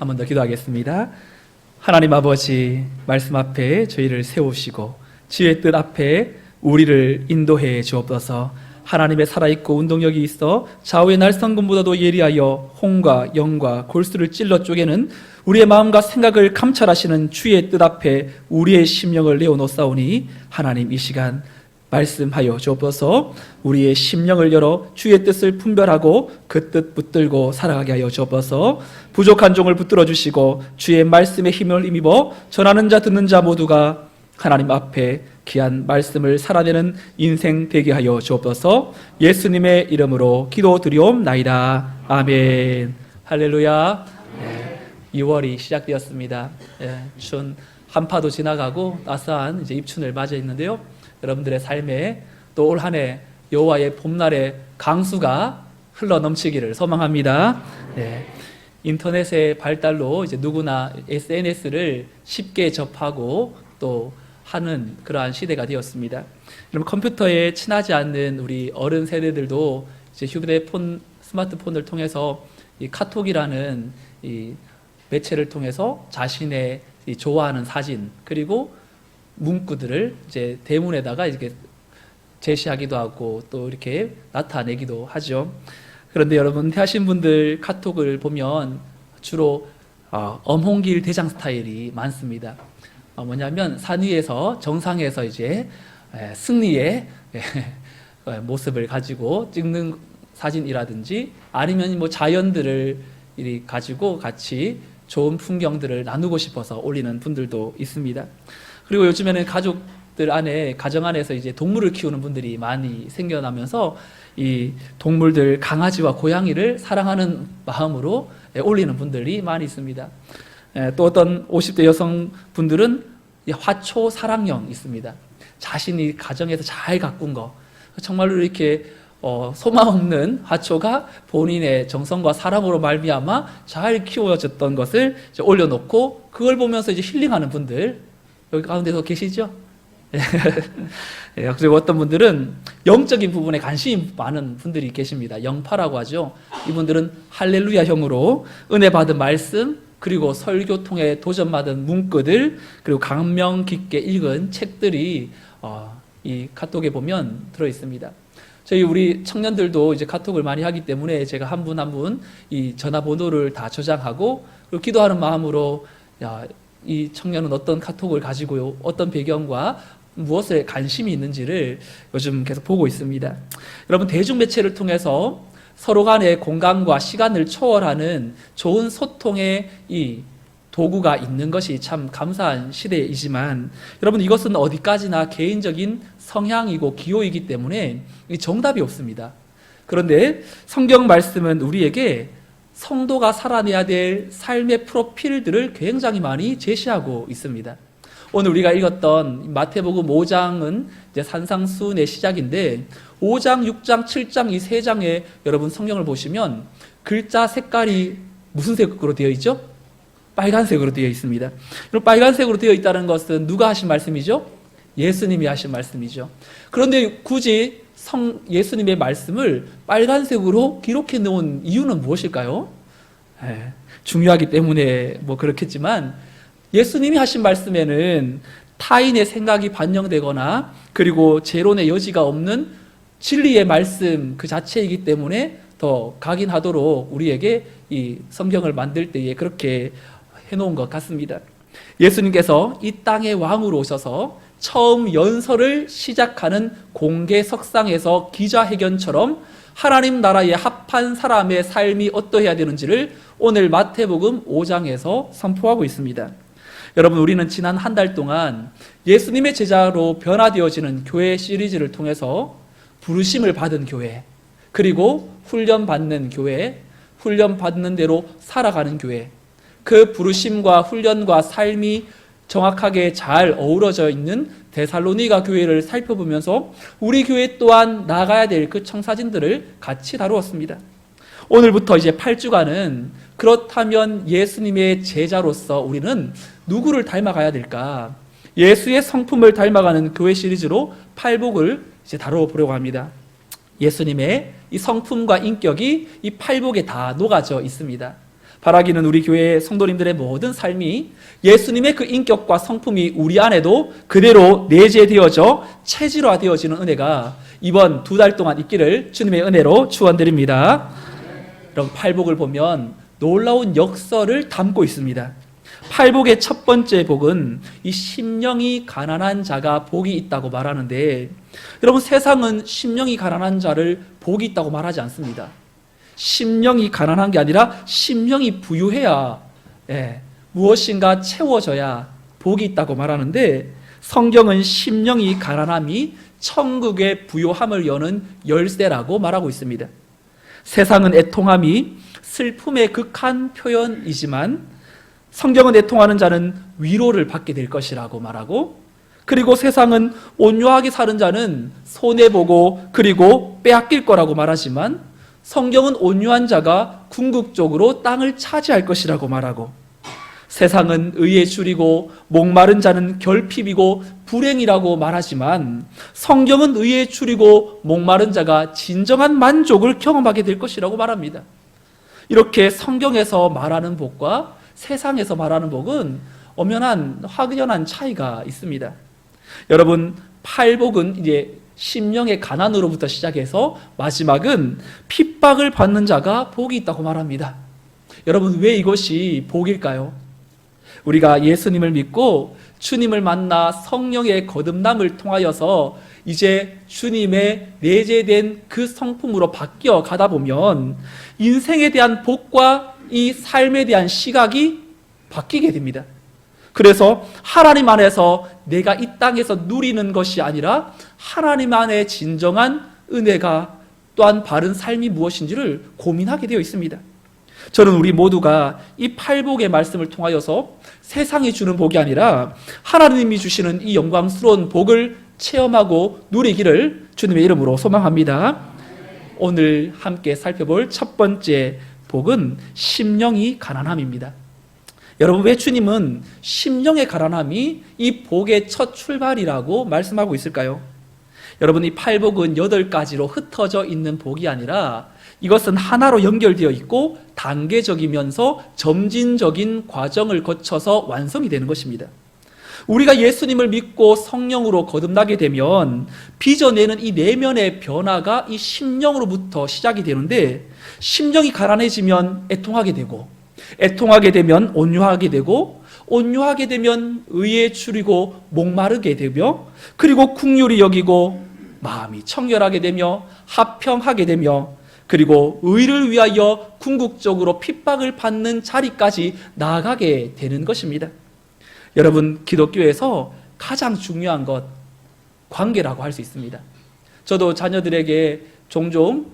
한 번 더 기도하겠습니다. 하나님 아버지, 말씀 앞에 저희를 세우시고 주의 뜻 앞에 우리를 인도해 주옵소서. 하나님의 살아있고 운동력이 있어 좌우의 날성금보다도 예리하여 홍과 영과 골수를 찔러 쪼개는 우리의 마음과 생각을 감찰하시는 주의 뜻 앞에 우리의 심령을 내어놓사오니 하나님 이 시간 말씀하여 주옵소서. 우리의 심령을 열어 주의 뜻을 분별하고 그 뜻 붙들고 살아가게 하여 주옵소서. 부족한 종을 붙들어 주시고 주의 말씀에 힘을 힘입어 전하는 자 듣는 자 모두가 하나님 앞에 귀한 말씀을 살아내는 인생 되게 하여 주옵소서. 예수님의 이름으로 기도드리옵나이다. 아멘. 할렐루야. 2월이 시작되었습니다. 춘 한파도 지나가고 따스한 이제 입춘을 맞아 있는데요. 여러분들의 삶에 또 올 한 해 여호와의 봄날의 강수가 흘러 넘치기를 소망합니다. 인터넷의 발달로 이제 누구나 SNS를 쉽게 접하고 또 하는 그러한 시대가 되었습니다. 그럼 컴퓨터에 친하지 않는 우리 어른 세대들도 이제 휴대폰, 스마트폰을 통해서 이 카톡이라는 이 매체를 통해서 자신의 이 좋아하는 사진 그리고 문구들을 이제 대문에다가 이렇게 제시하기도 하고 또 이렇게 나타내기도 하죠. 그런데 여러분 하신 분들 카톡을 보면 주로 엄홍길 대장 스타일이 많습니다. 뭐냐면 산 위에서 정상에서 이제 승리의 모습을 가지고 찍는 사진이라든지 아니면 뭐 자연들을 가지고 같이 좋은 풍경들을 나누고 싶어서 올리는 분들도 있습니다. 그리고 요즘에는 가족들 안에 가정 안에서 이제 동물을 키우는 분들이 많이 생겨나면서 이 동물들 강아지와 고양이를 사랑하는 마음으로 올리는 분들이 많이 있습니다. 또 어떤 50대 여성분들은 화초 사랑형 있습니다. 자신이 가정에서 잘 가꾼 거 정말로 이렇게 소망 없는 화초가 본인의 정성과 사랑으로 말미암아 잘 키워졌던 것을 이제 올려놓고 그걸 보면서 이제 힐링하는 분들 여기 가운데서 계시죠? 그리고 어떤 분들은 영적인 부분에 관심이 많은 분들이 계십니다. 영파라고 하죠. 이분들은 할렐루야형으로 은혜 받은 말씀 그리고 설교 통해 도전받은 문구들 그리고 감명 깊게 읽은 책들이 이 카톡에 보면 들어 있습니다. 저희 우리 청년들도 이제 카톡을 많이 하기 때문에 제가 한 분 한 분 이 전화번호를 다 저장하고 그리고 기도하는 마음으로 이 청년은 어떤 카톡을 가지고요, 어떤 배경과 무엇에 관심이 있는지를 요즘 계속 보고 있습니다. 여러분 대중매체를 통해서 서로 간의 공간과 시간을 초월하는 좋은 소통의 이 도구가 있는 것이 참 감사한 시대이지만 여러분 이것은 어디까지나 개인적인 성향이고 기호이기 때문에 정답이 없습니다. 그런데 성경 말씀은 우리에게 성도가 살아내야 될 삶의 프로필들을 굉장히 많이 제시하고 있습니다. 오늘 우리가 읽었던 마태복음 5장은 이제 산상수훈의 시작인데 5장, 6장, 7장 이 세 장에 여러분 성경을 보시면 글자 색깔이 무슨 색으로 되어 있죠? 빨간색으로 되어 있습니다. 그럼 빨간색으로 되어 있다는 것은 누가 하신 말씀이죠? 예수님이 하신 말씀이죠. 그런데 굳이 예수님의 말씀을 빨간색으로 기록해 놓은 이유는 무엇일까요? 중요하기 때문에 뭐 그렇겠지만 예수님이 하신 말씀에는 타인의 생각이 반영되거나 그리고 재론의 여지가 없는 진리의 말씀 그 자체이기 때문에 더 각인하도록 우리에게 이 성경을 만들 때에 그렇게 해놓은 것 같습니다. 예수님께서 이 땅의 왕으로 오셔서 처음 연설을 시작하는 공개 석상에서 기자회견처럼 하나님 나라에 합한 사람의 삶이 어떠해야 되는지를 오늘 마태복음 5장에서 선포하고 있습니다. 여러분 우리는 지난 한 달 동안 예수님의 제자로 변화되어지는 교회 시리즈를 통해서 부르심을 받은 교회 그리고 훈련받는 교회, 훈련받는 대로 살아가는 교회 그 부르심과 훈련과 삶이 정확하게 잘 어우러져 있는 데살로니가 교회를 살펴보면서 우리 교회 또한 나가야 될 그 청사진들을 같이 다루었습니다. 오늘부터 이제 8주간은 그렇다면 예수님의 제자로서 우리는 누구를 닮아가야 될까? 예수의 성품을 닮아가는 교회 시리즈로 팔복을 이제 다뤄보려고 합니다. 예수님의 이 성품과 인격이 이 팔복에 다 녹아져 있습니다. 바라기는 우리 교회 성도님들의 모든 삶이 예수님의 그 인격과 성품이 우리 안에도 그대로 내재되어져 체질화되어지는 은혜가 이번 2달 동안 있기를 주님의 은혜로 축원드립니다. 여러분, 팔복을 보면 놀라운 역설을 담고 있습니다. 팔복의 첫 번째 복은 이 심령이 가난한 자가 복이 있다고 말하는데, 여러분, 세상은 심령이 가난한 자를 복이 있다고 말하지 않습니다. 심령이 가난한 게 아니라 심령이 부유해야, 무엇인가 채워져야 복이 있다고 말하는데, 성경은 심령이 가난함이 천국의 부요함을 여는 열쇠라고 말하고 있습니다. 세상은 애통함이 슬픔의 극한 표현이지만 성경은 애통하는 자는 위로를 받게 될 것이라고 말하고, 그리고 세상은 온유하게 사는 자는 손해보고 그리고 빼앗길 거라고 말하지만 성경은 온유한 자가 궁극적으로 땅을 차지할 것이라고 말하고, 세상은 의에 줄이고 목마른 자는 결핍이고 불행이라고 말하지만 성경은 의에 줄이고 목마른 자가 진정한 만족을 경험하게 될 것이라고 말합니다. 이렇게 성경에서 말하는 복과 세상에서 말하는 복은 엄연한 확연한 차이가 있습니다. 여러분, 팔복은 이제 심령의 가난으로부터 시작해서 마지막은 핍박을 받는 자가 복이 있다고 말합니다. 여러분, 왜 이것이 복일까요? 우리가 예수님을 믿고 주님을 만나 성령의 거듭남을 통하여서 이제 주님의 내재된 그 성품으로 바뀌어 가다 보면 인생에 대한 복과 이 삶에 대한 시각이 바뀌게 됩니다. 그래서 하나님 안에서 내가 이 땅에서 누리는 것이 아니라 하나님 안에 진정한 은혜가 또한 바른 삶이 무엇인지를 고민하게 되어 있습니다. 저는 우리 모두가 이 팔복의 말씀을 통하여서 세상이 주는 복이 아니라 하나님이 주시는 이 영광스러운 복을 체험하고 누리기를 주님의 이름으로 소망합니다. 오늘 함께 살펴볼 첫 번째 복은 심령이 가난함입니다. 여러분, 왜 주님은 심령의 가난함이 이 복의 첫 출발이라고 말씀하고 있을까요? 여러분, 이 팔복은 8가지로 흩어져 있는 복이 아니라 이것은 하나로 연결되어 있고 단계적이면서 점진적인 과정을 거쳐서 완성이 되는 것입니다. 우리가 예수님을 믿고 성령으로 거듭나게 되면 빚어내는 이 내면의 변화가 이 심령으로부터 시작이 되는데, 심령이 가난해지면 애통하게 되고, 애통하게 되면 온유하게 되고, 온유하게 되면 의에 줄이고 목마르게 되며, 그리고 긍휼히 여기고 마음이 청결하게 되며 화평하게 되며, 그리고 의를 위하여 궁극적으로 핍박을 받는 자리까지 나아가게 되는 것입니다. 여러분, 기독교에서 가장 중요한 것, 관계라고 할 수 있습니다. 저도 자녀들에게 종종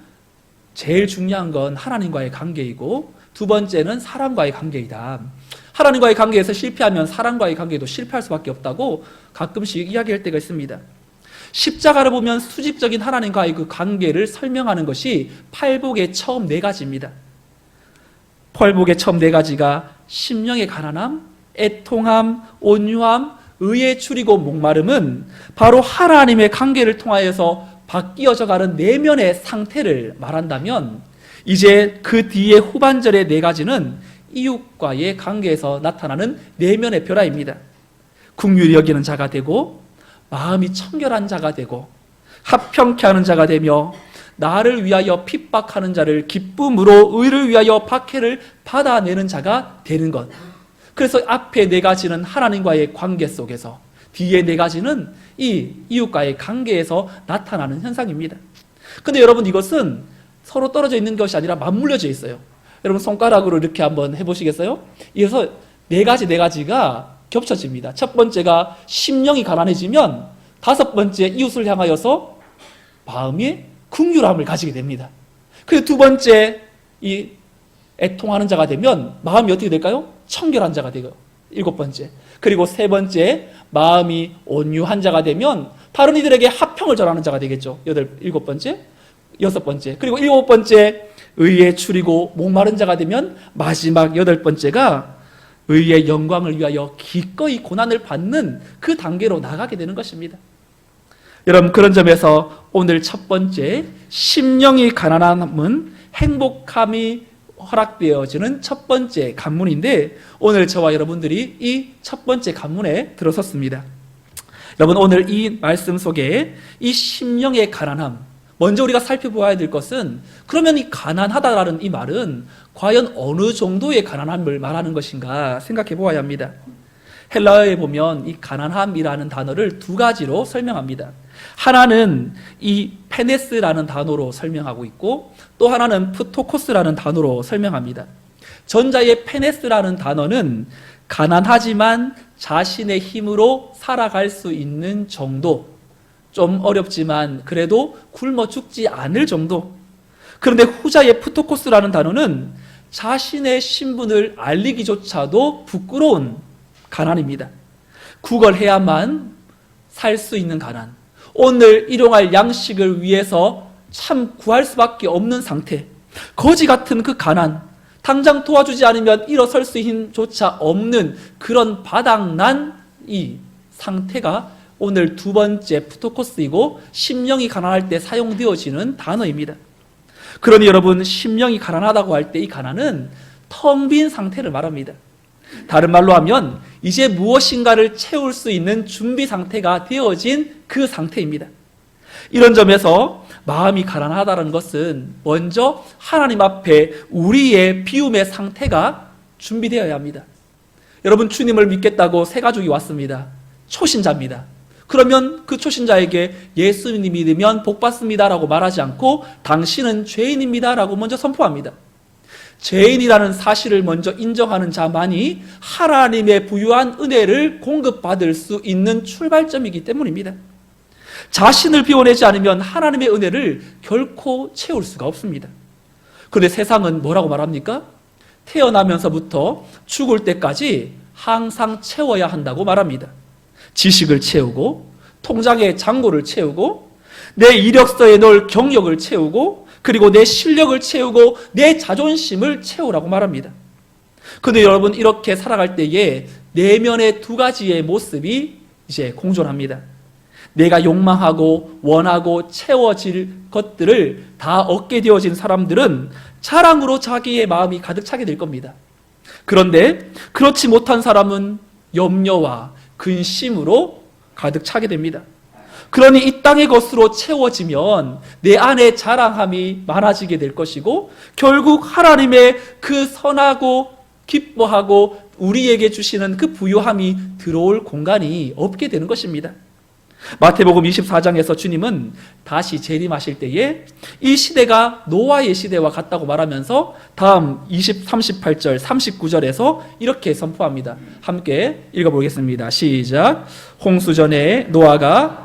제일 중요한 건 하나님과의 관계이고 두 번째는 사람과의 관계이다. 하나님과의 관계에서 실패하면 사람과의 관계도 실패할 수밖에 없다고 가끔씩 이야기할 때가 있습니다. 십자가를 보면 수직적인 하나님과의 그 관계를 설명하는 것이 팔복의 처음 4가지입니다. 팔복의 처음 4가지가 심령의 가난함, 애통함, 온유함, 의에 줄이고 목마름은 바로 하나님의 관계를 통하여서 바뀌어져 가는 내면의 상태를 말한다면, 이제 그 뒤에 후반절의 4가지는 이웃과의 관계에서 나타나는 내면의 변화입니다. 긍휼히 여기는 자가 되고, 마음이 청결한 자가 되고, 합평케 하는 자가 되며, 나를 위하여 핍박하는 자를 기쁨으로 의를 위하여 박해를 받아내는 자가 되는 것. 그래서 앞에 4가지는 하나님과의 관계 속에서, 뒤에 4가지는 이 이웃과의 관계에서 나타나는 현상입니다. 근데 여러분, 이것은 서로 떨어져 있는 것이 아니라 맞물려져 있어요. 여러분, 손가락으로 이렇게 한번 해보시겠어요? 이어서 4가지가 겹쳐집니다. 첫 번째가 심령이 가난해지면 5번째 이웃을 향하여서 마음이 긍휼함을 가지게 됩니다. 그리고 2번째 이 애통하는 자가 되면 마음이 어떻게 될까요? 청결한 자가 되고, 7번째. 그리고 3번째 마음이 온유한 자가 되면 다른 이들에게 화평을 전하는 자가 되겠죠. 7번째, 6번째. 그리고 7번째 의에 줄이고 목마른 자가 되면 마지막 8번째가 의의 영광을 위하여 기꺼이 고난을 받는 그 단계로 나가게 되는 것입니다. 여러분, 그런 점에서 오늘 첫 번째 심령이 가난함은 행복함이 허락되어지는 첫 번째 관문인데 오늘 저와 여러분들이 이 첫 번째 관문에 들어섰습니다. 여러분 오늘 이 말씀 속에 이 심령의 가난함, 먼저 우리가 살펴보아야 될 것은 그러면 이 가난하다라는 이 말은 과연 어느 정도의 가난함을 말하는 것인가 생각해 보아야 합니다. 헬라어에 보면 이 가난함이라는 단어를 두 가지로 설명합니다. 하나는 이 페네스라는 단어로 설명하고 있고 또 하나는 프토코스라는 단어로 설명합니다. 전자의 페네스라는 단어는 가난하지만 자신의 힘으로 살아갈 수 있는 정도, 좀 어렵지만 그래도 굶어 죽지 않을 정도. 그런데 후자의 프토코스라는 단어는 자신의 신분을 알리기조차도 부끄러운 가난입니다. 구걸해야만 살 수 있는 가난, 오늘 일용할 양식을 위해서 참 구할 수밖에 없는 상태, 거지 같은 그 가난, 당장 도와주지 않으면 일어설 수 힘조차 없는 그런 바닥난 이 상태가 오늘 두 번째 프토코스이고 심령이 가난할 때 사용되어지는 단어입니다. 그러니 여러분, 심령이 가난하다고 할 때 이 가난은 텅 빈 상태를 말합니다. 다른 말로 하면 이제 무엇인가를 채울 수 있는 준비 상태가 되어진 그 상태입니다. 이런 점에서 마음이 가난하다는 것은 먼저 하나님 앞에 우리의 비움의 상태가 준비되어야 합니다. 여러분, 주님을 믿겠다고 새 가족이 왔습니다. 초신자입니다. 그러면 그 초신자에게 예수님 믿으면 복 받습니다라고 말하지 않고 당신은 죄인입니다라고 먼저 선포합니다. 죄인이라는 사실을 먼저 인정하는 자만이 하나님의 부유한 은혜를 공급받을 수 있는 출발점이기 때문입니다. 자신을 비워내지 않으면 하나님의 은혜를 결코 채울 수가 없습니다. 그런데 세상은 뭐라고 말합니까? 태어나면서부터 죽을 때까지 항상 채워야 한다고 말합니다. 지식을 채우고, 통장에 잔고를 채우고, 내 이력서에 넣을 경력을 채우고, 그리고 내 실력을 채우고 내 자존심을 채우라고 말합니다. 그런데 여러분, 이렇게 살아갈 때에 내면의 두 가지의 모습이 이제 공존합니다. 내가 욕망하고 원하고 채워질 것들을 다 얻게 되어진 사람들은 자랑으로 자기의 마음이 가득 차게 될 겁니다. 그런데 그렇지 못한 사람은 염려와 근심으로 가득 차게 됩니다. 그러니 이 땅의 것으로 채워지면 내 안에 자랑함이 많아지게 될 것이고 결국 하나님의 그 선하고 기뻐하고 우리에게 주시는 그 부요함이 들어올 공간이 없게 되는 것입니다. 마태복음 24장에서 주님은 다시 재림하실 때에 이 시대가 노아의 시대와 같다고 말하면서 다음 38절, 39절에서 이렇게 선포합니다. 함께 읽어보겠습니다. 시작. 홍수전에 노아가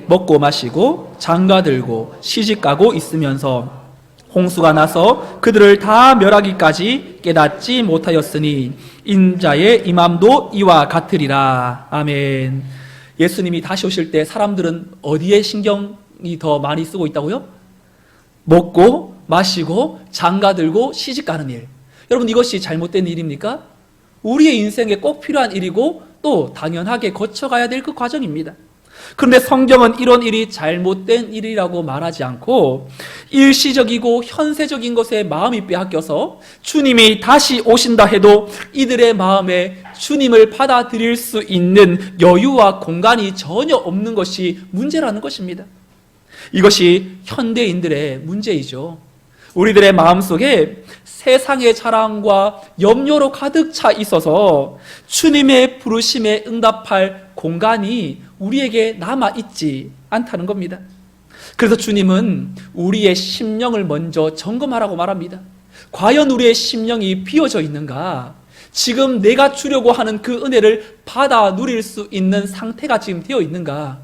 먹고 마시고 장가들고 시집가고 있으면서 홍수가 나서 그들을 다 멸하기까지 깨닫지 못하였으니 인자의 임함도 이와 같으리라. 아멘. 예수님이 다시 오실 때 사람들은 어디에 신경이 더 많이 쓰고 있다고요? 먹고 마시고 장가들고 시집가는 일. 여러분, 이것이 잘못된 일입니까? 우리의 인생에 꼭 필요한 일이고 또 당연하게 거쳐가야 될 그 과정입니다. 그런데 성경은 이런 일이 잘못된 일이라고 말하지 않고 일시적이고 현세적인 것에 마음이 빼앗겨서 주님이 다시 오신다 해도 이들의 마음에 주님을 받아들일 수 있는 여유와 공간이 전혀 없는 것이 문제라는 것입니다. 이것이 현대인들의 문제이죠. 우리들의 마음속에 세상의 자랑과 염려로 가득 차 있어서 주님의 부르심에 응답할 공간이 우리에게 남아있지 않다는 겁니다. 그래서 주님은 우리의 심령을 먼저 점검하라고 말합니다. 과연 우리의 심령이 비어져 있는가? 지금 내가 주려고 하는 그 은혜를 받아 누릴 수 있는 상태가 지금 되어 있는가?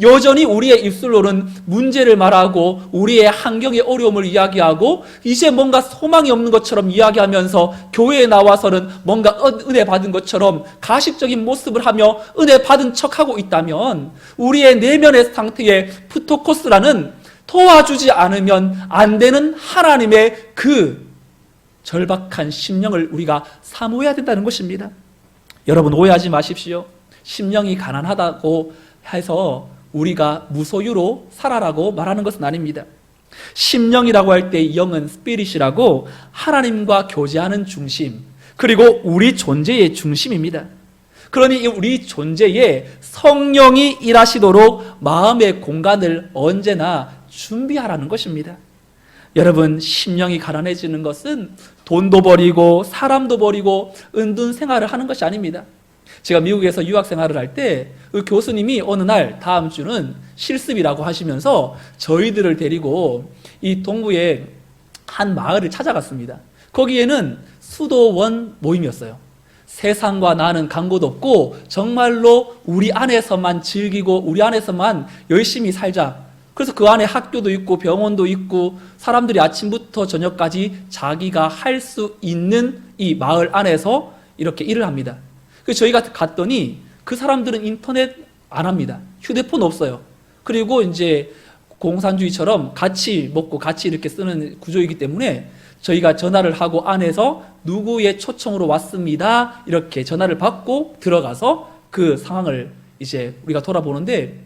여전히 우리의 입술로는 문제를 말하고 우리의 환경의 어려움을 이야기하고 이제 뭔가 소망이 없는 것처럼 이야기하면서 교회에 나와서는 뭔가 은혜 받은 것처럼 가식적인 모습을 하며 은혜 받은 척하고 있다면 우리의 내면의 상태에 프토코스라는 도와주지 않으면 안 되는 하나님의 그 절박한 심령을 우리가 사모해야 된다는 것입니다. 여러분, 오해하지 마십시오. 심령이 가난하다고 해서 우리가 무소유로 살아라고 말하는 것은 아닙니다. 심령이라고 할 때 영은 스피릿이라고 하나님과 교제하는 중심, 그리고 우리 존재의 중심입니다. 그러니 우리 존재에 성령이 일하시도록 마음의 공간을 언제나 준비하라는 것입니다. 여러분, 심령이 가난해지는 것은 돈도 버리고 사람도 버리고 은둔 생활을 하는 것이 아닙니다. 제가 미국에서 유학 생활을 할 때 그 교수님이 어느 날 다음 주는 실습이라고 하시면서 저희들을 데리고 이 동부의 한 마을을 찾아갔습니다. 거기에는 수도원 모임이었어요. 세상과 나는 간고도 없고 정말로 우리 안에서만 즐기고 우리 안에서만 열심히 살자. 그래서 그 안에 학교도 있고 병원도 있고 사람들이 아침부터 저녁까지 자기가 할 수 있는 이 마을 안에서 이렇게 일을 합니다. 그래서 저희가 갔더니 그 사람들은 인터넷 안 합니다. 휴대폰 없어요. 그리고 이제 공산주의처럼 같이 먹고 같이 이렇게 쓰는 구조이기 때문에 저희가 전화를 하고 안에서 누구의 초청으로 왔습니다. 이렇게 전화를 받고 들어가서 그 상황을 이제 우리가 돌아보는데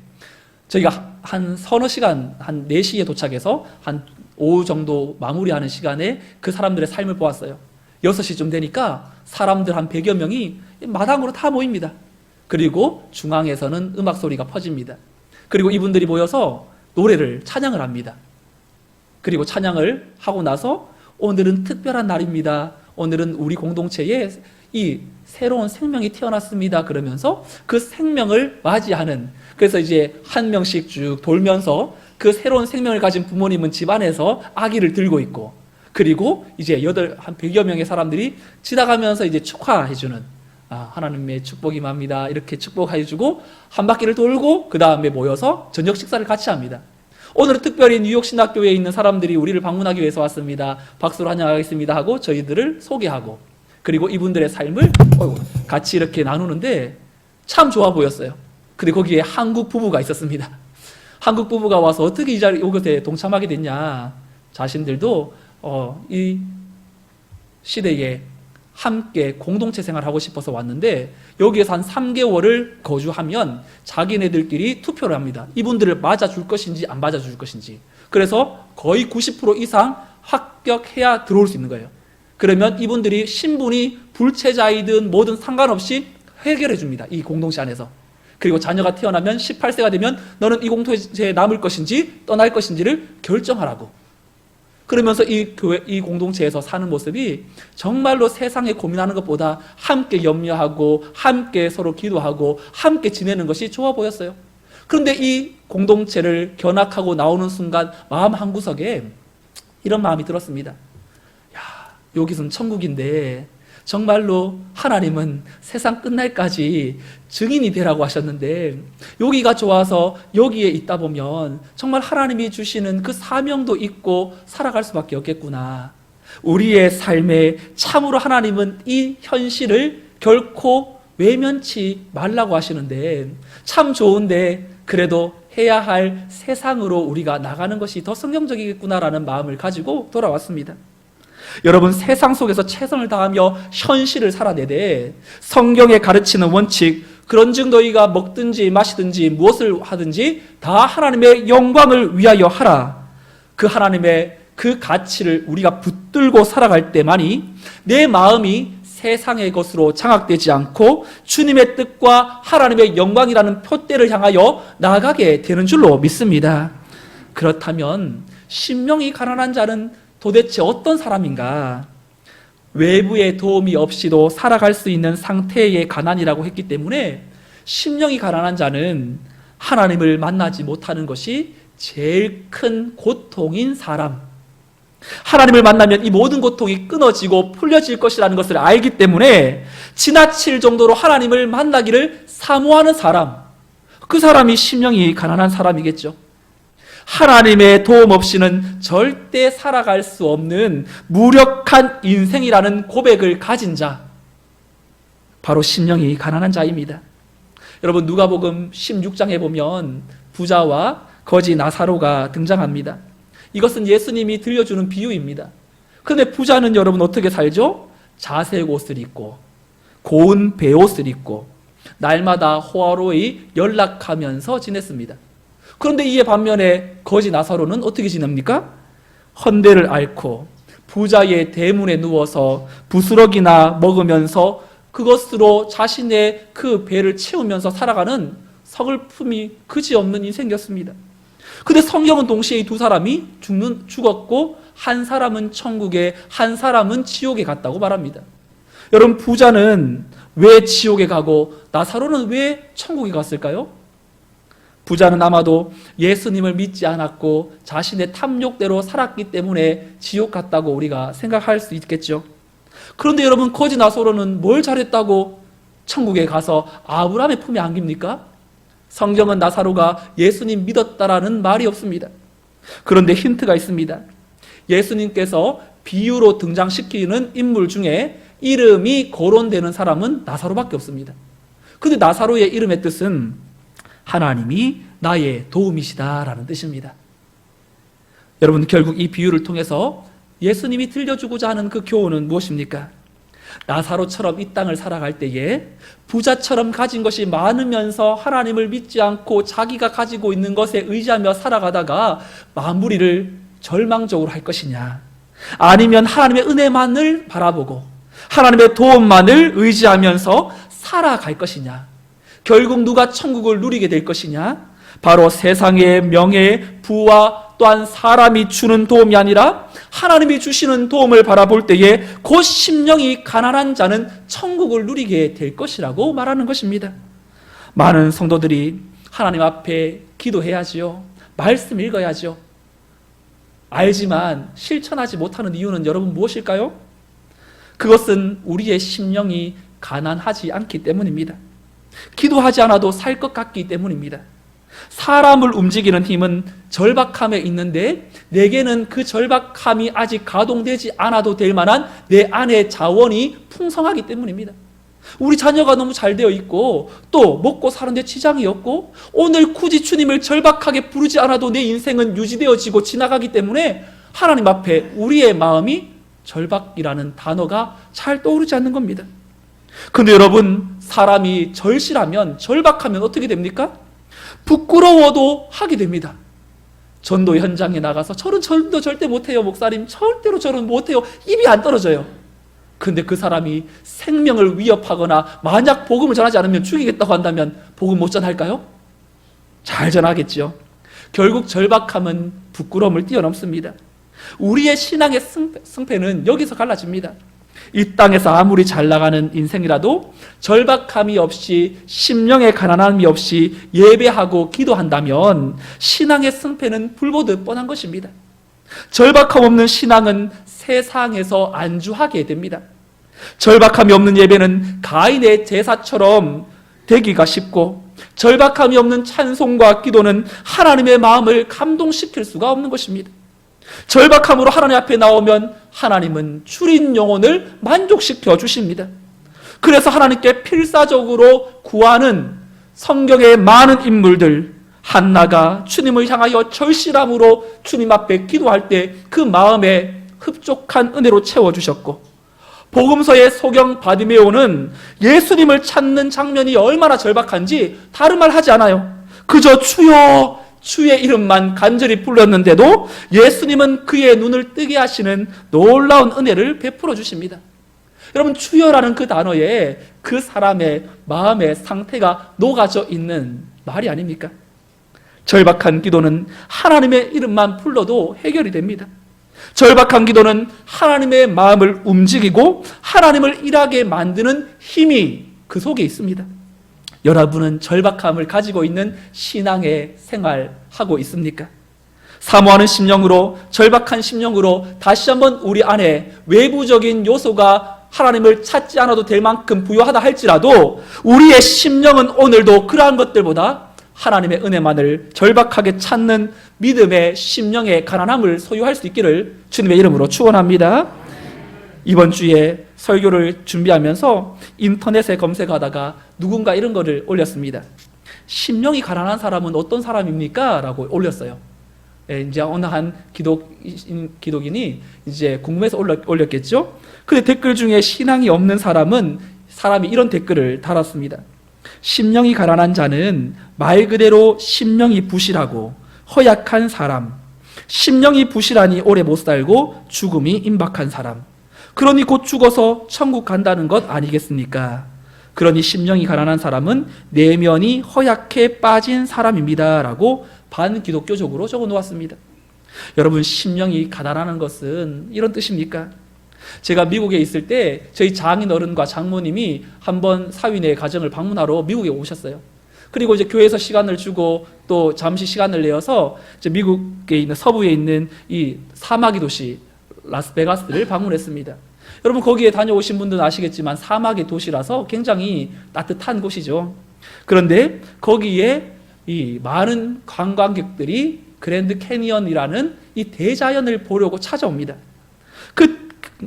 저희가 한 서너 시간, 한 4시에 도착해서 한 오후 정도 마무리하는 시간에 그 사람들의 삶을 보았어요. 6시쯤 되니까 사람들 한 100여 명이 마당으로 다 모입니다. 그리고 중앙에서는 음악 소리가 퍼집니다. 그리고 이분들이 모여서 노래를, 찬양을 합니다. 그리고 찬양을 하고 나서 오늘은 특별한 날입니다. 오늘은 우리 공동체에 이 새로운 생명이 태어났습니다. 그러면서 그 생명을 맞이하는, 그래서 이제 한 명씩 쭉 돌면서 그 새로운 생명을 가진 부모님은 집안에서 아기를 들고 있고, 그리고 이제 한 100여 명의 사람들이 지나가면서 이제 축하해주는, 하나님의 축복이 맙니다. 이렇게 축복해주고 한 바퀴를 돌고 그 다음에 모여서 저녁 식사를 같이 합니다. 오늘은 특별히 뉴욕 신학교에 있는 사람들이 우리를 방문하기 위해서 왔습니다. 박수로 환영하겠습니다 하고 저희들을 소개하고, 그리고 이분들의 삶을 같이 이렇게 나누는데 참 좋아 보였어요. 근데 거기에 한국 부부가 있었습니다. 한국 부부가 와서 어떻게 이곳에 동참하게 됐냐, 자신들도 이 시대에 함께 공동체 생활하고 싶어서 왔는데 여기에서 한 3개월을 거주하면 자기네들끼리 투표를 합니다. 이분들을 맞아줄 것인지 안 맞아줄 것인지. 그래서 거의 90% 이상 합격해야 들어올 수 있는 거예요. 그러면 이분들이 신분이 불체자이든 뭐든 상관없이 해결해 줍니다. 이 공동체 안에서. 그리고 자녀가 태어나면 18세가 되면 너는 이 공동체에 남을 것인지 떠날 것인지를 결정하라고. 그러면서 이 공동체에서 사는 모습이 정말로 세상에 고민하는 것보다 함께 염려하고 함께 서로 기도하고 함께 지내는 것이 좋아 보였어요. 그런데 이 공동체를 견학하고 나오는 순간 마음 한구석에 이런 마음이 들었습니다. 여기선 천국인데 정말로 하나님은 세상 끝날까지 증인이 되라고 하셨는데 여기가 좋아서 여기에 있다 보면 정말 하나님이 주시는 그 사명도 있고 살아갈 수밖에 없겠구나. 우리의 삶에 참으로 하나님은 이 현실을 결코 외면치 말라고 하시는데 참 좋은데 그래도 해야 할 세상으로 우리가 나가는 것이 더 성경적이겠구나라는 마음을 가지고 돌아왔습니다. 여러분, 세상 속에서 최선을 다하며 현실을 살아내되 성경에 가르치는 원칙, 그런즉 너희가 먹든지 마시든지 무엇을 하든지 다 하나님의 영광을 위하여 하라. 그 하나님의 그 가치를 우리가 붙들고 살아갈 때만이 내 마음이 세상의 것으로 장악되지 않고 주님의 뜻과 하나님의 영광이라는 표대를 향하여 나아가게 되는 줄로 믿습니다. 그렇다면 심령이 가난한 자는 도대체 어떤 사람인가? 외부의 도움이 없이도 살아갈 수 있는 상태의 가난이라고 했기 때문에 심령이 가난한 자는 하나님을 만나지 못하는 것이 제일 큰 고통인 사람. 하나님을 만나면 이 모든 고통이 끊어지고 풀려질 것이라는 것을 알기 때문에 지나칠 정도로 하나님을 만나기를 사모하는 사람, 그 사람이 심령이 가난한 사람이겠죠. 하나님의 도움 없이는 절대 살아갈 수 없는 무력한 인생이라는 고백을 가진 자, 바로 심령이 가난한 자입니다. 여러분, 누가복음 16장에 보면 부자와 거지 나사로가 등장합니다. 이것은 예수님이 들려주는 비유입니다. 그런데 부자는 여러분 어떻게 살죠? 자색 옷을 입고 고운 베옷을 입고 날마다 호화로이 연락하면서 지냈습니다. 그런데 이에 반면에 거지 나사로는 어떻게 지냅니까? 헌대를 앓고 부자의 대문에 누워서 부스러기나 먹으면서 그것으로 자신의 그 배를 채우면서 살아가는 서글픔이 그지없는 인생이었습니다. 근데 성경은 동시에 이 두 사람이 죽었고 한 사람은 천국에, 한 사람은 지옥에 갔다고 말합니다. 여러분, 부자는 왜 지옥에 가고 나사로는 왜 천국에 갔을까요? 부자는 아마도 예수님을 믿지 않았고 자신의 탐욕대로 살았기 때문에 지옥 갔다고 우리가 생각할 수 있겠죠. 그런데 여러분, 거지 나사로는 뭘 잘했다고 천국에 가서 아브라함의 품에 안깁니까? 성경은 나사로가 예수님 믿었다라는 말이 없습니다. 그런데 힌트가 있습니다. 예수님께서 비유로 등장시키는 인물 중에 이름이 거론되는 사람은 나사로밖에 없습니다. 그런데 나사로의 이름의 뜻은 하나님이 나의 도움이시다라는 뜻입니다. 여러분, 결국 이 비유를 통해서 예수님이 들려주고자 하는 그 교훈은 무엇입니까? 나사로처럼 이 땅을 살아갈 때에 부자처럼 가진 것이 많으면서 하나님을 믿지 않고 자기가 가지고 있는 것에 의지하며 살아가다가 마무리를 절망적으로 할 것이냐, 아니면 하나님의 은혜만을 바라보고 하나님의 도움만을 의지하면서 살아갈 것이냐, 결국 누가 천국을 누리게 될 것이냐, 바로 세상의 명예, 부와 또한 사람이 주는 도움이 아니라 하나님이 주시는 도움을 바라볼 때에 곧 심령이 가난한 자는 천국을 누리게 될 것이라고 말하는 것입니다. 많은 성도들이 하나님 앞에 기도해야지요, 말씀 읽어야죠. 알지만 실천하지 못하는 이유는 여러분 무엇일까요? 그것은 우리의 심령이 가난하지 않기 때문입니다. 기도하지 않아도 살 것 같기 때문입니다. 사람을 움직이는 힘은 절박함에 있는데 내게는 그 절박함이 아직 가동되지 않아도 될 만한 내 안의 자원이 풍성하기 때문입니다. 우리 자녀가 너무 잘 되어 있고 또 먹고 사는데 지장이 없고 오늘 굳이 주님을 절박하게 부르지 않아도 내 인생은 유지되어지고 지나가기 때문에 하나님 앞에 우리의 마음이 절박이라는 단어가 잘 떠오르지 않는 겁니다. 근데 여러분, 사람이 절실하면, 절박하면 어떻게 됩니까? 부끄러워도 하게 됩니다. 전도 현장에 나가서 저는 전도 절대 못해요, 목사님. 절대로 저는 못해요. 입이 안 떨어져요. 근데 그 사람이 생명을 위협하거나 만약 복음을 전하지 않으면 죽이겠다고 한다면 복음 못 전할까요? 잘 전하겠죠. 결국 절박함은 부끄러움을 뛰어넘습니다. 우리의 신앙의 승패는 여기서 갈라집니다. 이 땅에서 아무리 잘 나가는 인생이라도 절박함이 없이, 심령의 가난함이 없이 예배하고 기도한다면 신앙의 승패는 불보듯 뻔한 것입니다. 절박함 없는 신앙은 세상에서 안주하게 됩니다. 절박함이 없는 예배는 가인의 제사처럼 되기가 쉽고, 절박함이 없는 찬송과 기도는 하나님의 마음을 감동시킬 수가 없는 것입니다. 절박함으로 하나님 앞에 나오면 하나님은 줄인 영혼을 만족시켜 주십니다. 그래서 하나님께 필사적으로 구하는 성경의 많은 인물들, 한나가 주님을 향하여 절실함으로 주님 앞에 기도할 때 그 마음에 흡족한 은혜로 채워주셨고, 복음서의 소경 바디메오는 예수님을 찾는 장면이 얼마나 절박한지 다른 말 하지 않아요. 그저 주여, 주의 이름만 간절히 불렀는데도 예수님은 그의 눈을 뜨게 하시는 놀라운 은혜를 베풀어 주십니다. 여러분, 주여라는 그 단어에 그 사람의 마음의 상태가 녹아져 있는 말이 아닙니까? 절박한 기도는 하나님의 이름만 불러도 해결이 됩니다. 절박한 기도는 하나님의 마음을 움직이고 하나님을 일하게 만드는 힘이 그 속에 있습니다. 여러분은 절박함을 가지고 있는 신앙의 생활하고 있습니까? 사모하는 심령으로, 절박한 심령으로 다시 한번 우리 안에 외부적인 요소가 하나님을 찾지 않아도 될 만큼 부요하다 할지라도 우리의 심령은 오늘도 그러한 것들보다 하나님의 은혜만을 절박하게 찾는 믿음의 심령의 가난함을 소유할 수 있기를 주님의 이름으로 축원합니다. 이번 주에 설교를 준비하면서 인터넷에 검색하다가 누군가 이런 거를 올렸습니다. 심령이 가난한 사람은 어떤 사람입니까? 라고 올렸어요. 이제 어느 한 기독인이 이제 궁금해서 올렸겠죠? 근데 댓글 중에 신앙이 없는 사람이 이런 댓글을 달았습니다. 심령이 가난한 자는 말 그대로 심령이 부실하고 허약한 사람, 심령이 부실하니 오래 못 살고 죽음이 임박한 사람. 그러니 곧 죽어서 천국 간다는 것 아니겠습니까? 그러니 심령이 가난한 사람은 내면이 허약해 빠진 사람입니다. 라고 반기독교적으로 적어 놓았습니다. 여러분, 심령이 가난하는 것은 이런 뜻입니까? 제가 미국에 있을 때 저희 장인 어른과 장모님이 한번 사위네 가정을 방문하러 미국에 오셨어요. 그리고 이제 교회에서 시간을 주고 또 잠시 시간을 내어서 이제 미국에 있는 서부에 있는 이 사마귀 도시 라스베가스를 방문했습니다. 여러분, 거기에 다녀오신 분들은 아시겠지만 사막의 도시라서 굉장히 따뜻한 곳이죠. 그런데 거기에 이 많은 관광객들이 그랜드 캐니언이라는 이 대자연을 보려고 찾아옵니다.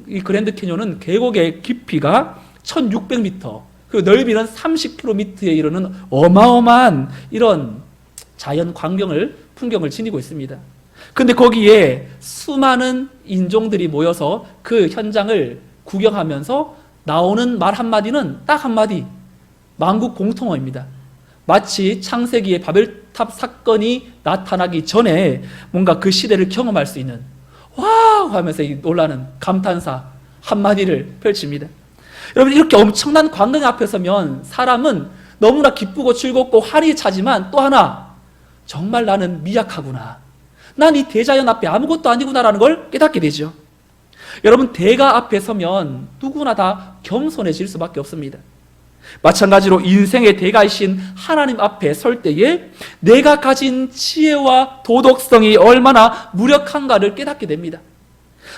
이 그랜드 캐니언은 계곡의 깊이가 1600m, 그리고 넓이는 30km에 이르는 어마어마한 이런 자연 풍경을 지니고 있습니다. 근데 거기에 수많은 인종들이 모여서 그 현장을 구경하면서 나오는 말 한마디는 딱 한마디, 만국 공통어입니다. 마치 창세기의 바벨탑 사건이 나타나기 전에 뭔가 그 시대를 경험할 수 있는 와우 하면서 이 놀라는 감탄사 한마디를 펼칩니다. 여러분, 이렇게 엄청난 광경 앞에 서면 사람은 너무나 기쁘고 즐겁고 환히 차지만 또 하나, 정말 나는 미약하구나, 난 이 대자연 앞에 아무것도 아니구나라는 걸 깨닫게 되죠. 여러분, 대가 앞에 서면 누구나 다 겸손해질 수밖에 없습니다. 마찬가지로 인생의 대가이신 하나님 앞에 설 때에 내가 가진 지혜와 도덕성이 얼마나 무력한가를 깨닫게 됩니다.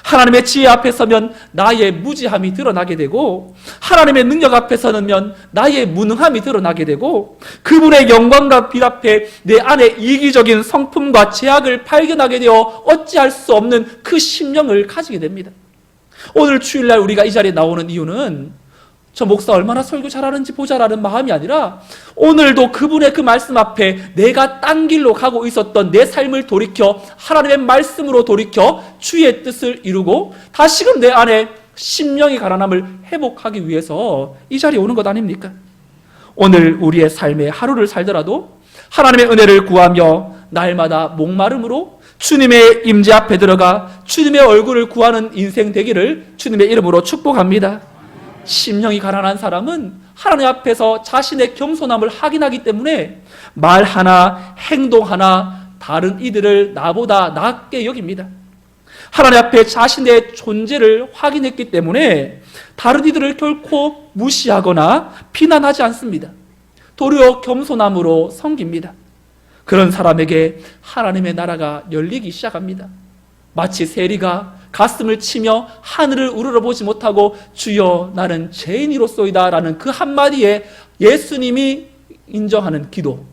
하나님의 지혜 앞에 서면 나의 무지함이 드러나게 되고, 하나님의 능력 앞에 서면 나의 무능함이 드러나게 되고, 그분의 영광과 빛 앞에 내 안에 이기적인 성품과 죄악을 발견하게 되어 어찌할 수 없는 그 심령을 가지게 됩니다. 오늘 주일날 우리가 이 자리에 나오는 이유는 저 목사 얼마나 설교 잘하는지 보자라는 마음이 아니라, 오늘도 그분의 그 말씀 앞에 내가 딴 길로 가고 있었던 내 삶을 돌이켜 하나님의 말씀으로 돌이켜 주의 뜻을 이루고 다시금 내 안에 심령의 가난함을 회복하기 위해서 이 자리에 오는 것 아닙니까? 오늘 우리의 삶의 하루를 살더라도 하나님의 은혜를 구하며 날마다 목마름으로 주님의 임재 앞에 들어가 주님의 얼굴을 구하는 인생 되기를 주님의 이름으로 축복합니다. 심령이 가난한 사람은 하나님 앞에서 자신의 겸손함을 확인하기 때문에 말 하나, 행동 하나 다른 이들을 나보다 낮게 여깁니다. 하나님 앞에 자신의 존재를 확인했기 때문에 다른 이들을 결코 무시하거나 비난하지 않습니다. 도리어 겸손함으로 섬깁니다. 그런 사람에게 하나님의 나라가 열리기 시작합니다. 마치 세리가 가슴을 치며 하늘을 우러러보지 못하고 주여 나는 죄인이로소이다 라는 그 한마디에 예수님이 인정하는 기도.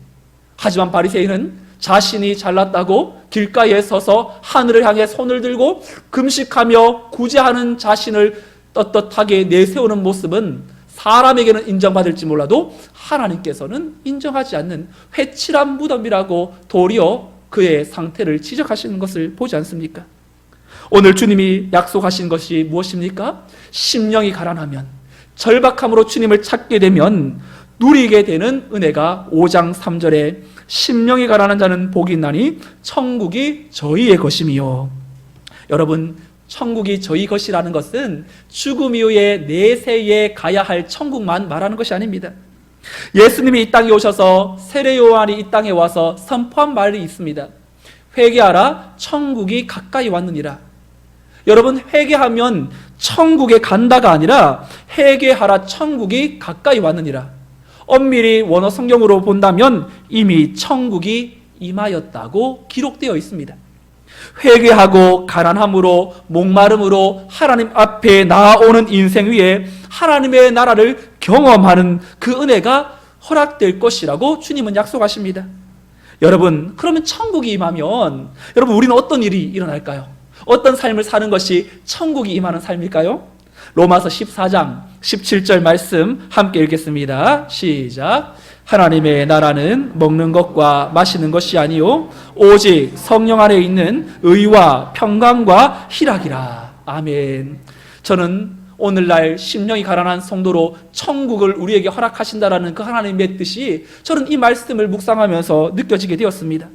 하지만 바리새인은 자신이 잘났다고 길가에 서서 하늘을 향해 손을 들고 금식하며 구제하는 자신을 떳떳하게 내세우는 모습은 사람에게는 인정받을지 몰라도 하나님께서는 인정하지 않는 회칠한 무덤이라고 도리어 그의 상태를 지적하시는 것을 보지 않습니까? 오늘 주님이 약속하신 것이 무엇입니까? 심령이 가난하면, 절박함으로 주님을 찾게 되면 누리게 되는 은혜가 5장 3절에 심령이 가난한 자는 복이 있나니 천국이 저희의 것임이요. 여러분, 천국이 저희 것이라는 것은 죽음 이후에 내세에 가야 할 천국만 말하는 것이 아닙니다. 예수님이 이 땅에 오셔서 세례 요한이 이 땅에 와서 선포한 말이 있습니다. 회개하라, 천국이 가까이 왔느니라. 여러분, 회개하면 천국에 간다가 아니라 회개하라, 천국이 가까이 왔느니라. 엄밀히 원어 성경으로 본다면 이미 천국이 임하였다고 기록되어 있습니다. 회개하고 가난함으로 목마름으로 하나님 앞에 나아오는 인생 위에 하나님의 나라를 경험하는 그 은혜가 허락될 것이라고 주님은 약속하십니다. 여러분, 그러면 천국이 임하면 여러분, 우리는 어떤 일이 일어날까요? 어떤 삶을 사는 것이 천국이 임하는 삶일까요? 로마서 14장 17절 말씀 함께 읽겠습니다. 시작. 하나님의 나라는 먹는 것과 마시는 것이 아니요 오직 성령 안에 있는 의와 평강과 희락이라. 아멘. 저는 오늘날 심령이 가난한 성도로 천국을 우리에게 허락하신다라는 그 하나님의 뜻이 저는 이 말씀을 묵상하면서 느껴지게 되었습니다.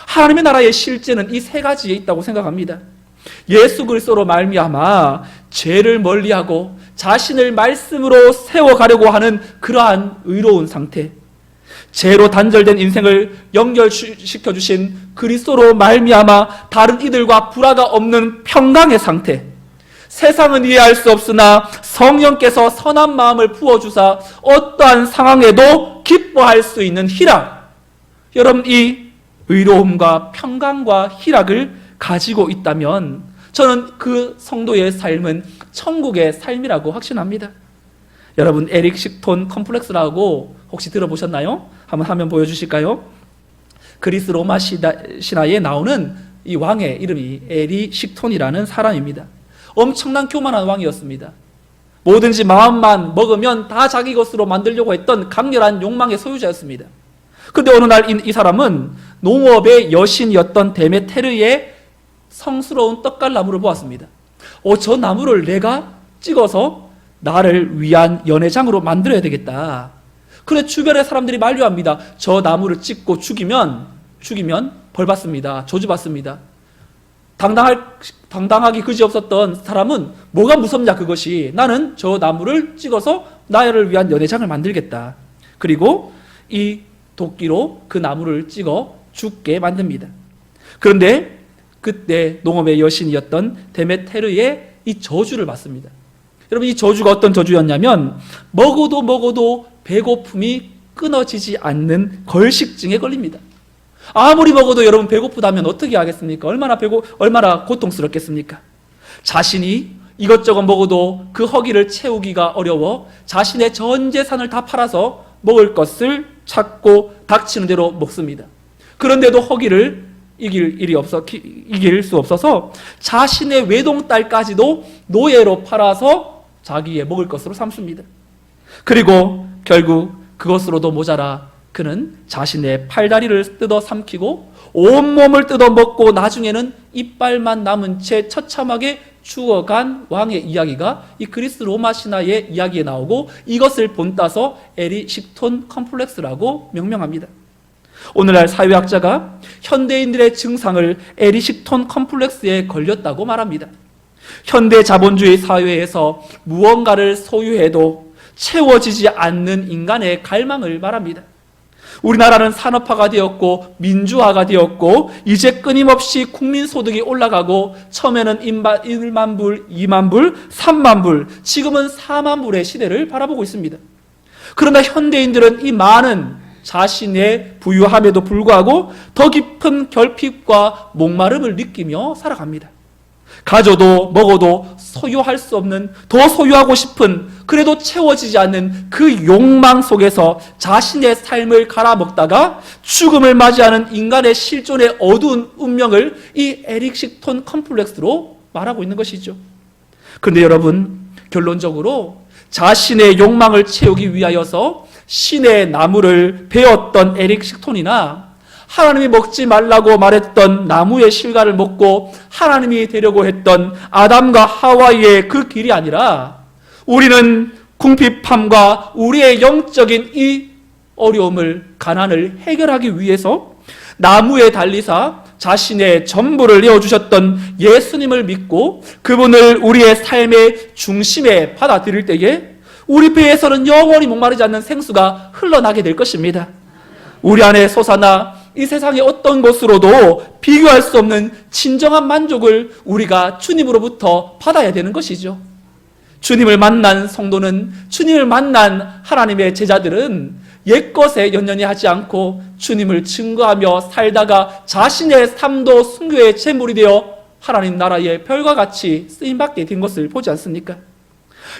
하나님의 나라의 실제는 이 세 가지에 있다고 생각합니다. 예수 그리스도로 말미암아 죄를 멀리하고 자신을 말씀으로 세워가려고 하는 그러한 의로운 상태, 죄로 단절된 인생을 연결시켜 주신 그리스도로 말미암아 다른 이들과 불화가 없는 평강의 상태, 세상은 이해할 수 없으나 성령께서 선한 마음을 부어주사 어떠한 상황에도 기뻐할 수 있는 희락. 여러분, 이 의로움과 평강과 희락을 가지고 있다면 저는 그 성도의 삶은 천국의 삶이라고 확신합니다. 여러분, 에릭 식톤 컴플렉스라고 혹시 들어보셨나요? 한번 화면 보여주실까요? 그리스 로마 신화에 나오는 이 왕의 이름이 에릭 식톤이라는 사람입니다. 엄청난 교만한 왕이었습니다. 뭐든지 마음만 먹으면 다 자기 것으로 만들려고 했던 강렬한 욕망의 소유자였습니다. 그런데 어느 날 이 사람은 농업의 여신이었던 데메테르의 성스러운 떡갈나무를 보았습니다. 저 나무를 내가 찍어서 나를 위한 연회장으로 만들어야 되겠다. 그래 주변의 사람들이 만류합니다. 저 나무를 찍고 죽이면 벌 받습니다. 저주 받습니다. 당당하기 그지없었던 사람은 뭐가 무섭냐 그것이. 나는 저 나무를 찍어서 나를 위한 연회장을 만들겠다. 그리고 이 도끼로 그 나무를 찍어 죽게 만듭니다. 그런데 그때 농업의 여신이었던 데메테르의 이 저주를 받습니다. 여러분, 이 저주가 어떤 저주였냐면 먹어도 배고픔이 끊어지지 않는 걸식증에 걸립니다. 아무리 먹어도 여러분 배고프다면 어떻게 하겠습니까? 얼마나 고통스럽겠습니까? 자신이 이것저것 먹어도 그 허기를 채우기가 어려워 자신의 전 재산을 다 팔아서 먹을 것을 찾고 닥치는 대로 먹습니다. 그런데도 허기를 이길 수 없어서 자신의 외동딸까지도 노예로 팔아서 자기의 먹을 것으로 삼습니다. 그리고 결국 그것으로도 모자라 그는 자신의 팔다리를 뜯어 삼키고 온몸을 뜯어 먹고 나중에는 이빨만 남은 채 처참하게 죽어간 왕의 이야기가 이 그리스 로마 신화의 이야기에 나오고 이것을 본따서 에릭 식톤 컴플렉스라고 명명합니다. 오늘날 사회학자가 현대인들의 증상을 에릭 식톤 컴플렉스에 걸렸다고 말합니다. 현대 자본주의 사회에서 무언가를 소유해도 채워지지 않는 인간의 갈망을 말합니다. 우리나라는 산업화가 되었고 민주화가 되었고 이제 끊임없이 국민소득이 올라가고 처음에는 1만 불, 2만 불, 3만 불, 지금은 4만 불의 시대를 바라보고 있습니다. 그러나 현대인들은 이 많은 자신의 부유함에도 불구하고 더 깊은 결핍과 목마름을 느끼며 살아갑니다. 가져도 먹어도 소유할 수 없는, 더 소유하고 싶은, 그래도 채워지지 않는 그 욕망 속에서 자신의 삶을 갈아먹다가 죽음을 맞이하는 인간의 실존의 어두운 운명을 이 에릭 식톤 컴플렉스로 말하고 있는 것이죠. 그런데 여러분, 결론적으로 자신의 욕망을 채우기 위하여서 신의 나무를 베었던 에릭 식톤이나 하나님이 먹지 말라고 말했던 나무의 실과를 먹고 하나님이 되려고 했던 아담과 하와이의 그 길이 아니라 우리는 궁핍함과 우리의 영적인 이 어려움을, 가난을 해결하기 위해서 나무에 달리사 자신의 전부를 내어주셨던 예수님을 믿고 그분을 우리의 삶의 중심에 받아들일 때에 우리 배에서는 영원히 목마르지 않는 생수가 흘러나게 될 것입니다. 우리 안에 솟아나 이 세상의 어떤 것으로도 비교할 수 없는 진정한 만족을 우리가 주님으로부터 받아야 되는 것이죠. 주님을 만난 성도는, 주님을 만난 하나님의 제자들은 옛것에 연연히 하지 않고 주님을 증거하며 살다가 자신의 삶도 순교의 제물이 되어 하나님 나라의 별과 같이 쓰임받게 된 것을 보지 않습니까?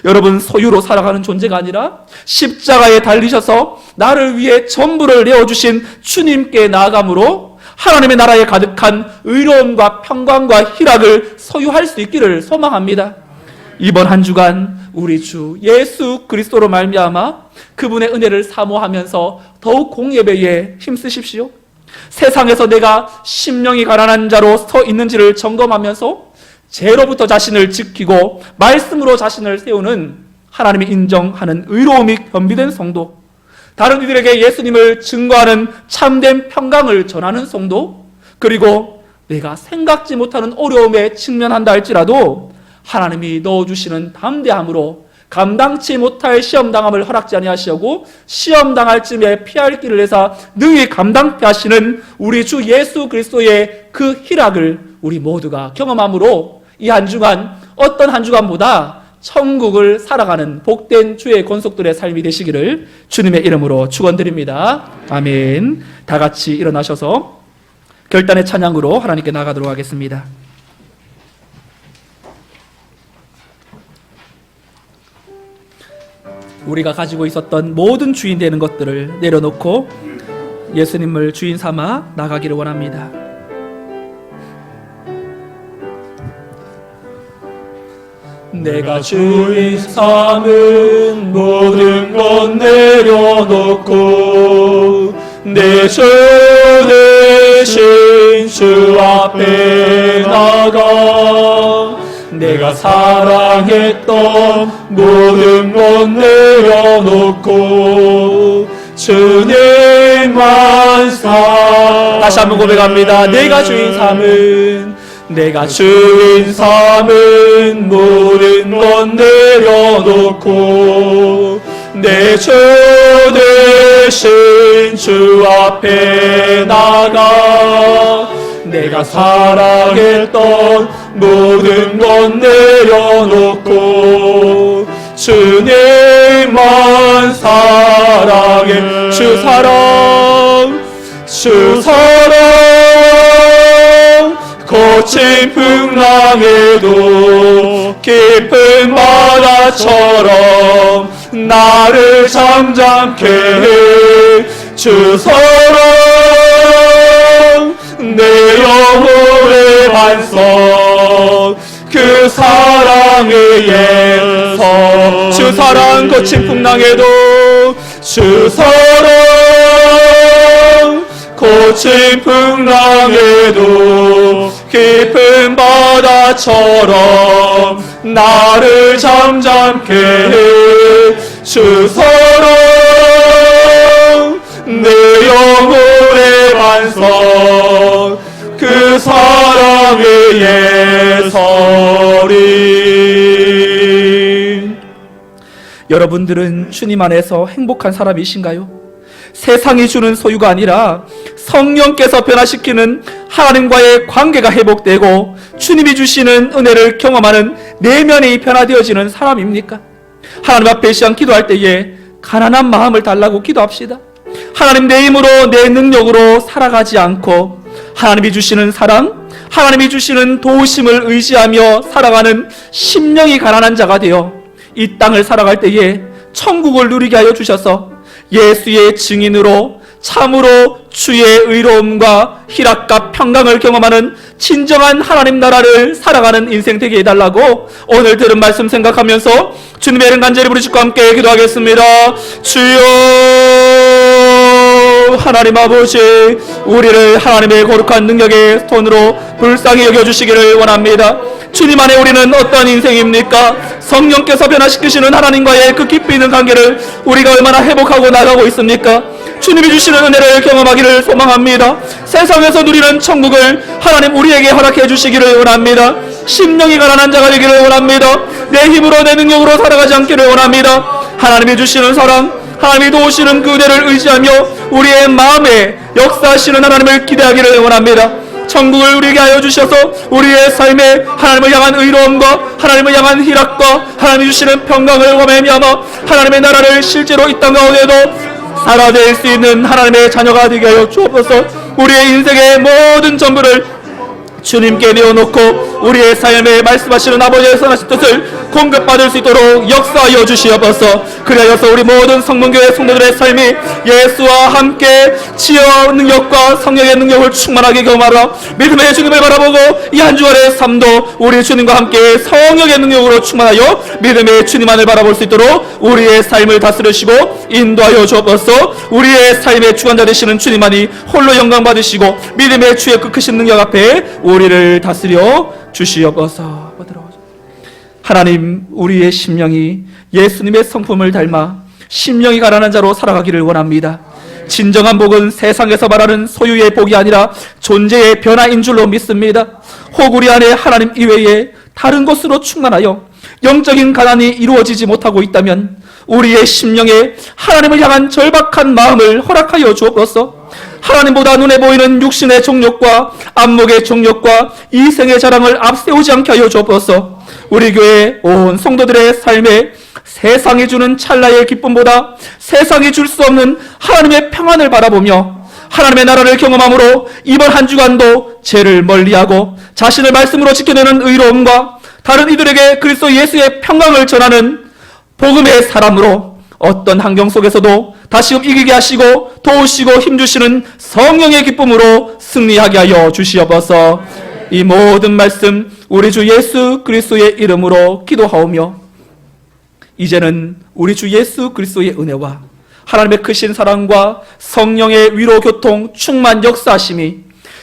여러분, 소유로 살아가는 존재가 아니라 십자가에 달리셔서 나를 위해 전부를 내어주신 주님께 나아감으로 하나님의 나라에 가득한 의로움과 평강과 희락을 소유할 수 있기를 소망합니다. 이번 한 주간 우리 주 예수 그리스도로 말미암아 그분의 은혜를 사모하면서 더욱 공예배에 힘쓰십시오. 세상에서 내가 심령이 가난한 자로 서 있는지를 점검하면서 죄로부터 자신을 지키고 말씀으로 자신을 세우는 하나님이 인정하는 의로움이 겸비된 성도, 다른 이들에게 예수님을 증거하는 참된 평강을 전하는 성도, 그리고 내가 생각지 못하는 어려움에 직면한다 할지라도 하나님이 넣어주시는 담대함으로 감당치 못할 시험당함을 허락지 아니하시고 시험당할 쯤에 피할 길을 내사 능히 감당케 하시는 우리 주 예수 그리스도의 그 희락을 우리 모두가 경험함으로 이 한 주간 어떤 한 주간보다 천국을 살아가는 복된 주의 권속들의 삶이 되시기를 주님의 이름으로 축원드립니다. 아멘. 다 같이 일어나셔서 결단의 찬양으로 하나님께 나가도록 하겠습니다. 우리가 가지고 있었던 모든 주인 되는 것들을 내려놓고 예수님을 주인 삼아 나가기를 원합니다. 내가 주인 삼은 모든 것 내려놓고 내 주 대신 주 앞에 나가 내가 사랑했던 모든 것 내려놓고 주님만 다시 한번 고백합니다. 내가 주인 삼은 모든 것 내려놓고 내 주 대신 주 앞에 나가 내가 사랑했던 모든 것 내려놓고 주님만 사랑해. 주 사랑 거친 풍랑에도 깊은 바다처럼 나를 잠잠케 해. 주 사랑 내 영혼의 반석 그 사랑에 의해서 주 사랑 거친 풍랑에도 주 사랑 거친 풍랑에도 깊은 바다처럼 나를 잠잠케 해. 주 사랑 내 영혼의 반석 그 사랑에 예서리. 여러분들은 주님 안에서 행복한 사람이신가요? 세상이 주는 소유가 아니라 성령께서 변화시키는 하나님과의 관계가 회복되고 주님이 주시는 은혜를 경험하는 내면이 변화되어지는 사람입니까? 하나님 앞에 이 시간 기도할 때에 가난한 마음을 달라고 기도합시다. 하나님 내 힘으로 내 능력으로 살아가지 않고 하나님이 주시는 사랑, 하나님이 주시는 도우심을 의지하며 살아가는 심령이 가난한 자가 되어 이 땅을 살아갈 때에 천국을 누리게 하여 주셔서 예수의 증인으로 참으로 주의 의로움과 희락과 평강을 경험하는 진정한 하나님 나라를 살아가는 인생 되게 해달라고 오늘 들은 말씀 생각하면서 주님의 이름 간절히 부르시고 함께 기도하겠습니다. 주여 하나님 아버지, 우리를 하나님의 거룩한 능력의 손으로 불쌍히 여겨주시기를 원합니다. 주님 안에 우리는 어떤 인생입니까? 성령께서 변화시키시는 하나님과의 그 깊이 있는 관계를 우리가 얼마나 회복하고 나가고 있습니까? 주님이 주시는 은혜를 경험하기를 소망합니다. 세상에서 누리는 천국을 하나님 우리에게 허락해 주시기를 원합니다. 심령이 가난한 자가 되기를 원합니다. 내 힘으로 내 능력으로 살아가지 않기를 원합니다. 하나님이 주시는 사랑, 하나님이 도우시는 그 은혜를 의지하며 우리의 마음에 역사하시는 하나님을 기대하기를 원합니다. 천국을 우리에게 하여 주셔서 우리의 삶에 하나님을 향한 의로움과 하나님을 향한 희락과 하나님이 주시는 평강을 범하며 하나님의 나라를 실제로 이 땅 가운데도 살아낼 수 있는 하나님의 자녀가 되게 하여 주옵소서. 우리의 인생의 모든 전부를 주님께 내어놓고 우리의 삶에 말씀하시는 아버지의 선하신 뜻을 공급받을 수 있도록 역사하여 주시옵소서. 그리하여서 우리 모든 성문교회 성도들의 삶이 예수와 함께 지혜와 능력과 성령의 능력을 충만하게 경험하라. 믿음의 주님을 바라보고 이 한 주간의 삶도 우리 주님과 함께 성령의 능력으로 충만하여 믿음의 주님만을 바라볼 수 있도록 우리의 삶을 다스리시고 인도하여 주옵소서. 우리의 삶의 주관자 되시는 주님만이 홀로 영광 받으시고 믿음의 주의 그 크신 능력 앞에 우리를 다스려 주시옵소서. 하나님, 우리의 심령이 예수님의 성품을 닮아 심령이 가난한 자로 살아가기를 원합니다. 진정한 복은 세상에서 말하는 소유의 복이 아니라 존재의 변화인 줄로 믿습니다. 혹 우리 안에 하나님 이외에 다른 것으로 충만하여 영적인 가난이 이루어지지 못하고 있다면 우리의 심령에 하나님을 향한 절박한 마음을 허락하여 주옵소서. 하나님보다 눈에 보이는 육신의 정욕과 안목의 정욕과 이생의 자랑을 앞세우지 않게 하여 주옵소서. 우리 교회 온 성도들의 삶에 세상이 주는 찰나의 기쁨보다 세상이 줄 수 없는 하나님의 평안을 바라보며 하나님의 나라를 경험함으로 이번 한 주간도 죄를 멀리하고 자신을 말씀으로 지켜내는 의로움과 다른 이들에게 그리스도 예수의 평강을 전하는 복음의 사람으로 어떤 환경 속에서도 다시금 이기게 하시고 도우시고 힘주시는 성령의 기쁨으로 승리하게 하여 주시옵소서. 이 모든 말씀 우리 주 예수 그리스도의 이름으로 기도하오며 이제는 우리 주 예수 그리스도의 은혜와 하나님의 크신 사랑과 성령의 위로 교통 충만 역사하심이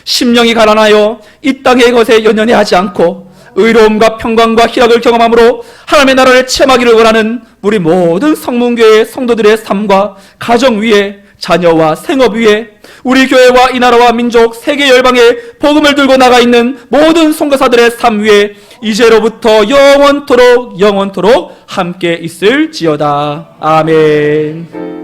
심령이 가난하여 이 땅의 것에 연연해하지 않고 의로움과 평강과 희락을 경험함으로 하나님의 나라를 체험하기를 원하는 우리 모든 성문교회 성도들의 삶과 가정 위에 자녀와 생업 위에 우리 교회와 이 나라와 민족 세계 열방에 복음을 들고 나가 있는 모든 선교사들의 삶 위에 이제로부터 영원토록 함께 있을지어다. 아멘.